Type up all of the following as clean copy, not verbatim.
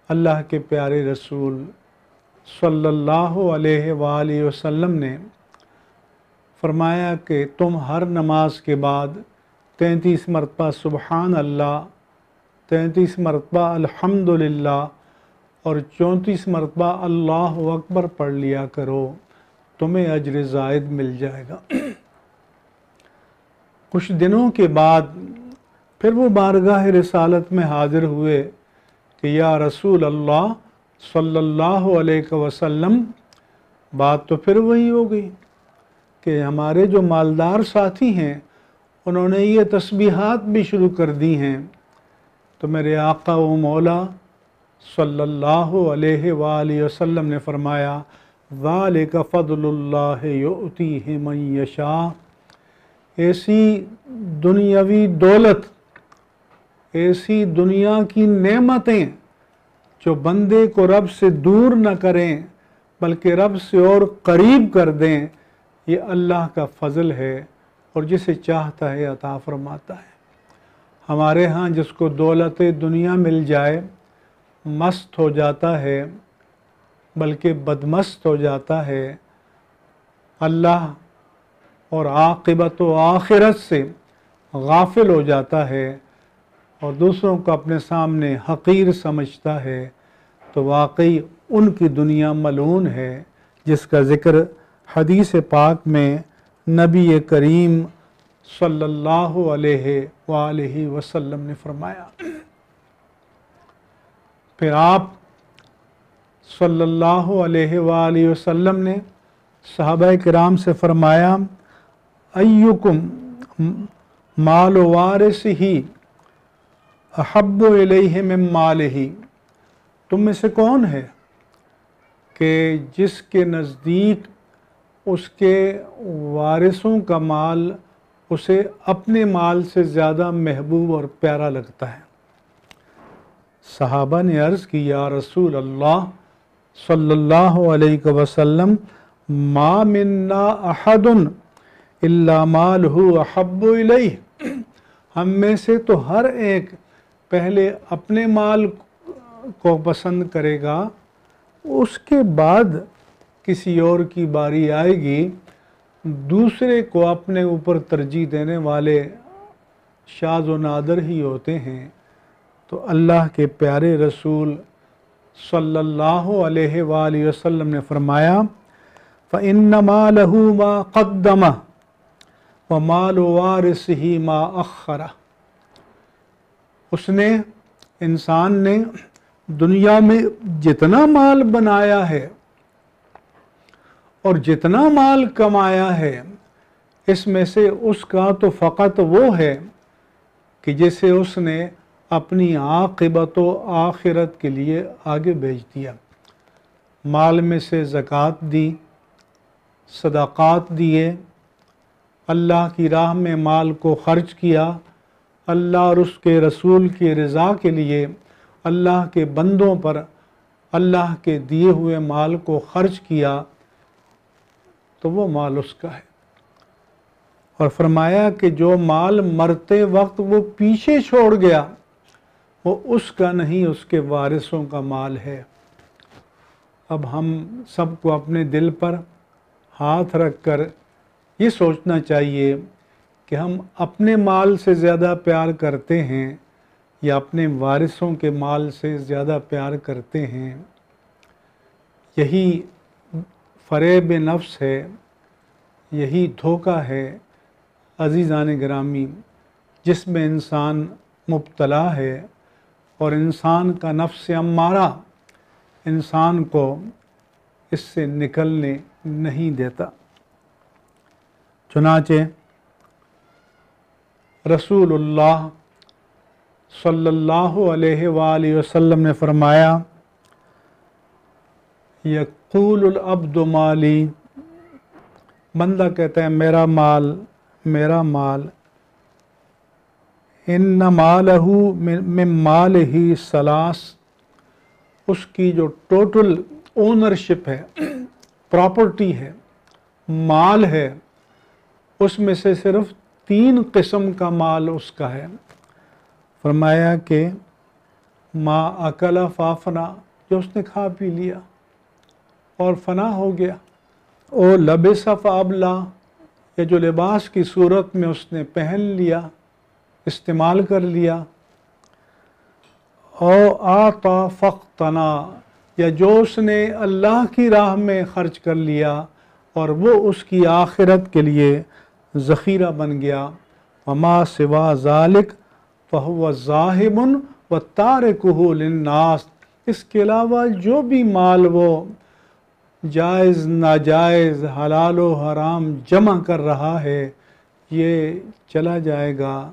اللہ کے پیارے رسول صلی اللہ علیہ وآلہ وسلم نے فرمایا کہ تم ہر نماز کے بعد 33 مرتبہ سبحان اللہ، 33 مرتبہ الحمدللہ اور 34 مرتبہ اللہ اکبر پڑھ لیا کرو، تمہیں اجر زائد مل جائے گا۔ کچھ دنوں کے بعد پھر وہ بارگاہ رسالت میں حاضر ہوئے کہ یا رسول اللہ صلی اللہ علیہ وسلم، بات تو پھر وہی ہو گئی کہ ہمارے جو مالدار ساتھی ہیں انہوں نے یہ تسبیحات بھی شروع کر دی ہیں۔ تو میرے آقا و مولا صلی اللہ علیہ وآلہ وسلم نے فرمایا ذالک فضل اللہ یؤتیہ من یشاء، ایسی دنیاوی دولت، ایسی دنیا کی نعمتیں جو بندے کو رب سے دور نہ کریں بلکہ رب سے اور قریب کر دیں، یہ اللہ کا فضل ہے اور جسے چاہتا ہے عطا فرماتا ہے۔ ہمارے ہاں جس کو دولت دنیا مل جائے مست ہو جاتا ہے بلکہ بدمست ہو جاتا ہے، اللہ اور عاقبت و آخرت سے غافل ہو جاتا ہے اور دوسروں کو اپنے سامنے حقیر سمجھتا ہے، تو واقعی ان کی دنیا ملعون ہے، جس کا ذکر حدیث پاک میں نبی کریم صلی اللہ علیہ وآلہ وسلم نے فرمایا۔ پھر آپ صلی اللہ علیہ وآلہ وسلم نے صحابہ کرام سے فرمایا ایکم مال وارثہ احب الیہ من مالہ، تم میں سے کون ہے کہ جس کے نزدیک اس کے وارثوں کا مال اسے اپنے مال سے زیادہ محبوب اور پیارا لگتا ہے؟ صحابہ نے عرض کی یا رسول اللہ صلی اللہ علیہ وسلم ما منا احد الا مالہ احب الیہ، ہم میں سے تو ہر ایک پہلے اپنے مال کو پسند کرے گا، اس کے بعد کسی اور کی باری آئے گی۔ دوسرے کو اپنے اوپر ترجیح دینے والے شاذ و نادر ہی ہوتے ہیں۔ تو اللہ کے پیارے رسول صلی اللہ علیہ وآلہ وسلم نے فرمایا فَإِنَّ مَالَهُ مَا قَدَّمَ وَمَالُ وَارِثِهِ مَا أَخَّرَ، اس نے، انسان نے دنیا میں جتنا مال بنایا ہے اور جتنا مال کمایا ہے، اس میں سے اس کا تو فقط وہ ہے کہ جسے اس نے اپنی عاقبت و آخرت کے لیے آگے بھیج دیا۔ مال میں سے زکوٰۃ دی، صدقات دیے، اللہ کی راہ میں مال کو خرچ کیا، اللہ اور اس کے رسول کی رضا کے لیے اللہ کے بندوں پر اللہ کے دیے ہوئے مال کو خرچ کیا، تو وہ مال اس کا ہے۔ اور فرمایا کہ جو مال مرتے وقت وہ پیچھے چھوڑ گیا وہ اس کا نہیں، اس کے وارثوں کا مال ہے۔ اب ہم سب کو اپنے دل پر ہاتھ رکھ کر یہ سوچنا چاہیے کہ ہم اپنے مال سے زیادہ پیار کرتے ہیں یا اپنے وارثوں کے مال سے زیادہ پیار کرتے ہیں۔ یہی فریب نفس ہے، یہی دھوکہ ہے عزیزان گرامی، جس میں انسان مبتلا ہے اور انسان کا نفس امارہ انسان کو اس سے نکلنے نہیں دیتا۔ چنانچہ رسول اللہ صلی اللہ علیہ وآلہ وسلم نے فرمایا یقول العبد مالی، بندہ کہتا ہے میرا مال میرا مال، ان مالہ من مالہ ثلاث، اس کی جو ٹوٹل اونرشپ ہے، پراپرٹی ہے، مال ہے، اس میں سے صرف 3 قسم کا مال اس کا ہے۔ فرمایا کہ ما اکلا فافنا، جو اس نے کھا پی لیا اور فنا ہو گیا، او لبس فابلا، یا جو لباس کی صورت میں اس نے پہن لیا، استعمال کر لیا، او آتا فقتنا، یا جو اس نے اللہ کی راہ میں خرچ کر لیا اور وہ اس کی آخرت کے لیے ذخیرہ بن گیا، وما سوا ذالک فہو ذاہب وتارکہ للناس، اس کے علاوہ جو بھی مال وہ جائز ناجائز حلال و حرام جمع کر رہا ہے یہ چلا جائے گا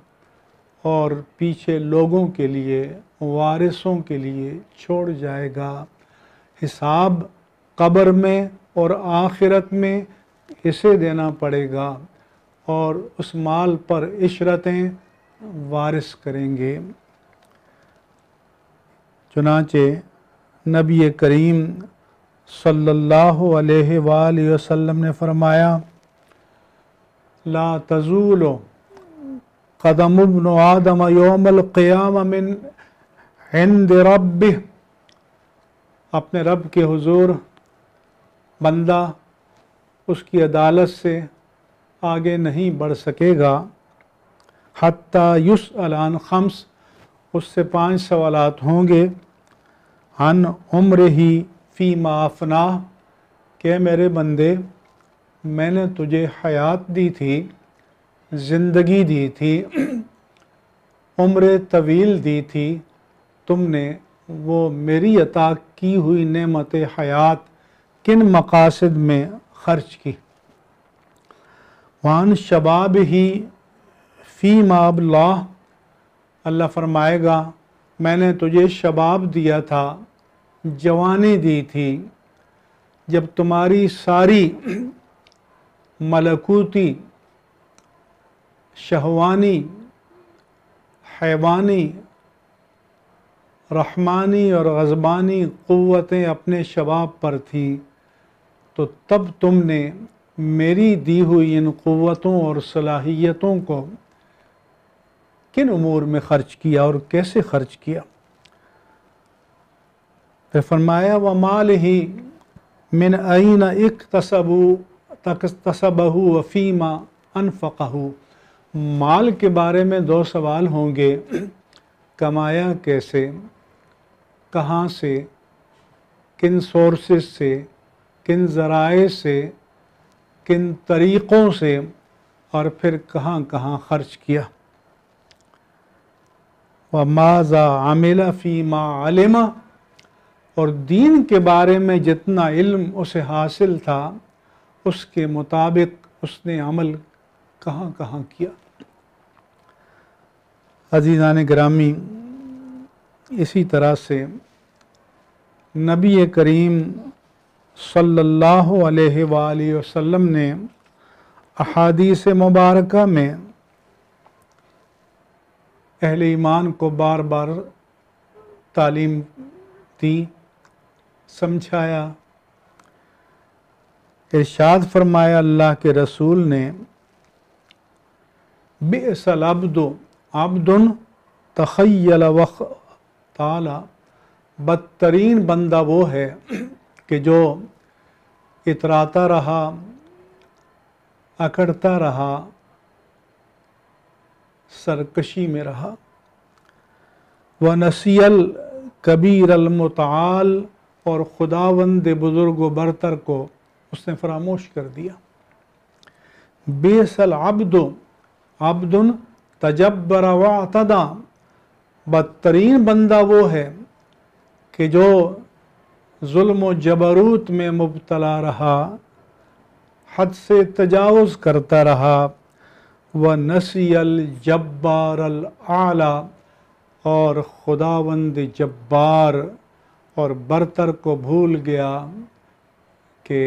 اور پیچھے لوگوں کے لیے، وارثوں کے لیے چھوڑ جائے گا۔ حساب قبر میں اور آخرت میں اسے دینا پڑے گا اور اس مال پر عشرتیں وارث کریں گے۔ چنانچہ نبی کریم صلی اللہ علیہ وآلہ وسلم نے فرمایا، لا تزول قدم ابن آدم یوم القیامہ من عند ربہ، اپنے رب کے حضور بندہ اس کی عدالت سے آگے نہیں بڑھ سکے گا، حتیٰ یسأل عن خمس، اس سے 5 سوالات ہوں گے، عن عمرہ فیما افناہ، کہ میرے بندے میں نے تجھے حیات دی تھی، زندگی دی تھی، عمر طویل دی تھی، تم نے وہ میری عطا کی ہوئی نعمت حیات کن مقاصد میں خرچ کی؟ وعن شباب ہی فیما ابلاہ، اللہ فرمائے گا میں نے تجھے شباب دیا تھا، جوانی دی تھی، جب تمہاری ساری ملکوتی، شہوانی، حیوانی، رحمانی اور غضبانی قوتیں اپنے شباب پر تھیں، تو تب تم نے میری دی ہوئی ان قوتوں اور صلاحیتوں کو کن امور میں خرچ کیا اور کیسے خرچ کیا؟ پھر فرمایا وَمَالِهِ مِنْ أَيْنَ اكْتَسَبَهُ وَفِيمَا أَنْفَقَهُ، مال کے بارے میں 2 سوال ہوں گے، کمایا کیسے، کہاں سے، کن سورسز سے، کن ذرائع سے، کن طریقوں سے، اور پھر کہاں کہاں خرچ کیا۔ وَمَاذَا عَمِلَ فِيمَا عَلِمَ، اور دین کے بارے میں جتنا علم اسے حاصل تھا اس کے مطابق اس نے عمل کہاں کہاں کیا۔ عزیزان گرامی، اسی طرح سے نبی کریم صلی اللہ علیہ وآلہ وسلم نے احادیث مبارکہ میں اہل ایمان کو بار بار تعلیم دی، سمجھایا۔ ارشاد فرمایا اللہ کے رسول نے، بئس العبد عبد تخیل وخطال، بدترین بندہ وہ ہے کہ جو اتراتا رہا، اکڑتا رہا، سرکشی میں رہا، وَنَسِيَ الْكَبِيرَ الْمُتَعَالِ، اور خداوند بزرگ و برتر کو اس نے فراموش کر دیا۔ بئس العبد عبد تجبر واعتدى، بدترین بندہ وہ ہے کہ جو ظلم و جبروت میں مبتلا رہا، حد سے تجاوز کرتا رہا، وَنَسِيَ الْجَبَّارَ الْأَعْلَى، اور خداوند جبار اور برتر کو بھول گیا کہ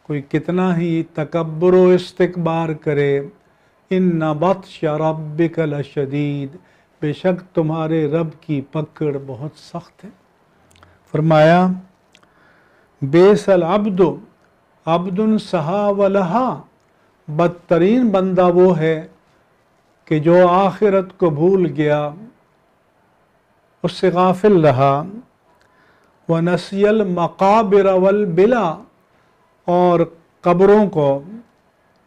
کوئی کتنا ہی تکبر و استکبار کرے، اِنَّ بَطْشَ رَبِّكَ لَشَدِيدٌ، بے شک تمہارے رب کی پکڑ بہت سخت ہے۔ فرمایا بئس العبد عبد سہا ولہا، بدترین بندہ وہ ہے کہ جو آخرت کو بھول گیا، اس سے غافل رہا، وَنَسِيَ الْمَقَابِرَ وَالْبِلَا، اور قبروں کو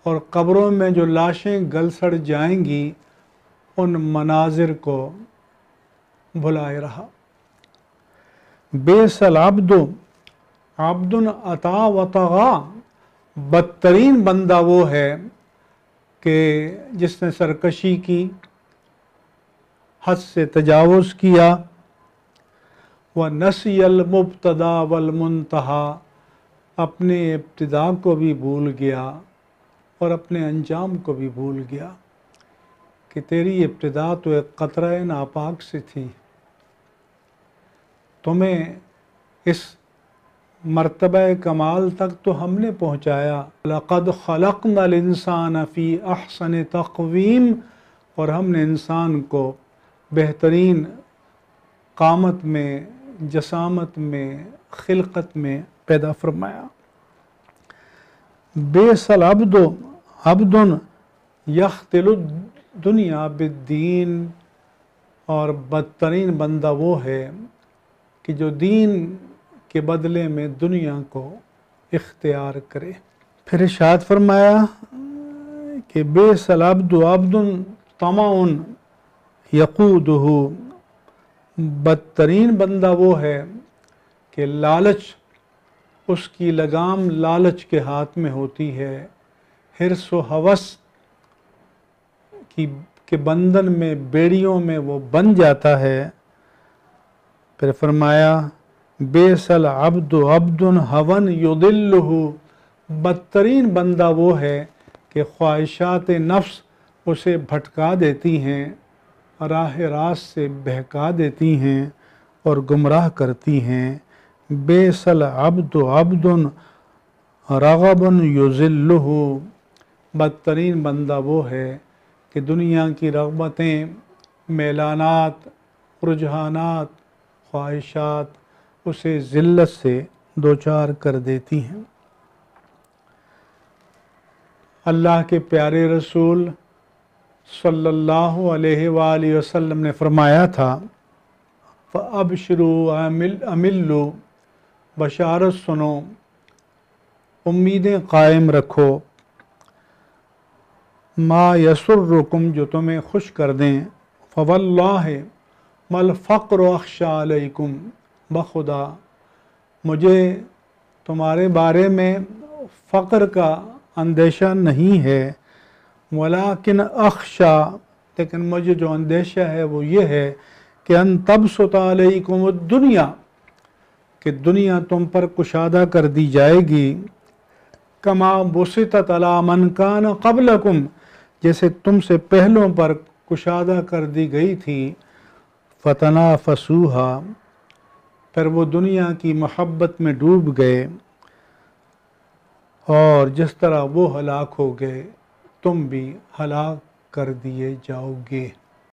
اور قبروں میں جو لاشیں گل سڑ جائیں گی ان مناظر کو بھلائے رہا۔ بئس العبد عبد اطاع وطغى، بدترین بندہ وہ ہے کہ جس نے سرکشی کی، حد سے تجاوز کیا، وَنَسِيَ الْمُبْتَدَى وَالْمُنْتَهَى، اپنے ابتدا کو بھی بھول گیا اور اپنے انجام کو بھی بھول گیا کہ تیری ابتدا تو ایک قطرہ ناپاک سے تھی، تمہیں اس مرتبہ کمال تک تو ہم نے پہنچایا۔ لَقَدْ خَلَقْنَا الْإِنسَانَ فِي أَحْسَنِ تَقْوِيمٍ، اور ہم نے انسان کو بہترین قامت میں، جسامت میں، خلقت میں پیدا فرمایا۔ بئس العبد عبد یختل الدنیا بالدین، اور بدترین بندہ وہ ہے کہ جو دین کے بدلے میں دنیا کو اختیار کرے۔ پھر ارشاد فرمایا کہ بئس العبد عبد طمع یقودہ، بدترین بندہ وہ ہے کہ لالچ، اس کی لگام لالچ کے ہاتھ میں ہوتی ہے، حرص و ہوس کے بندھن میں، بیڑیوں میں وہ بن جاتا ہے۔ پھر فرمایا بئس العبد عبد هوى یضلہ، بدترین بندہ وہ ہے کہ خواہشات نفس اسے بھٹکا دیتی ہیں، راہ راست سے بہکا دیتی ہیں اور گمراہ کرتی ہیں۔ بئس العبد عبد رغب یذلہ، بدترین بندہ وہ ہے کہ دنیا کی رغبتیں، میلانات، رجحانات، خواہشات اسے ذلت سے دوچار کر دیتی ہیں۔ اللہ کے پیارے رسول صلی اللہ علیہ وآلہ وسلم نے فرمایا تھا فَأَبْشِرُوا أَمِلُّوا، بشارت سنو، امیدیں قائم رکھو، ما یسرکم، جو تمہیں خوش کر دیں، فواللہ ما الفقر اخشی علیکم، بخدا مجھے تمہارے بارے میں فقر کا اندیشہ نہیں ہے، ولیکن اخشی، لیکن مجھے جو اندیشہ ہے وہ یہ ہے کہ ان تبسط علیکم الدنیا، کہ دنیا تم پر کشادہ کر دی جائے گی، کما بسطت علی من کان قبلکم، جیسے تم سے پہلوں پر کشادہ کر دی گئی تھی، فتنافسوہا، پھر وہ دنیا کی محبت میں ڈوب گئے، اور جس طرح وہ ہلاک ہو گئے تم بھی ہلاک کر دیے جاؤ گے۔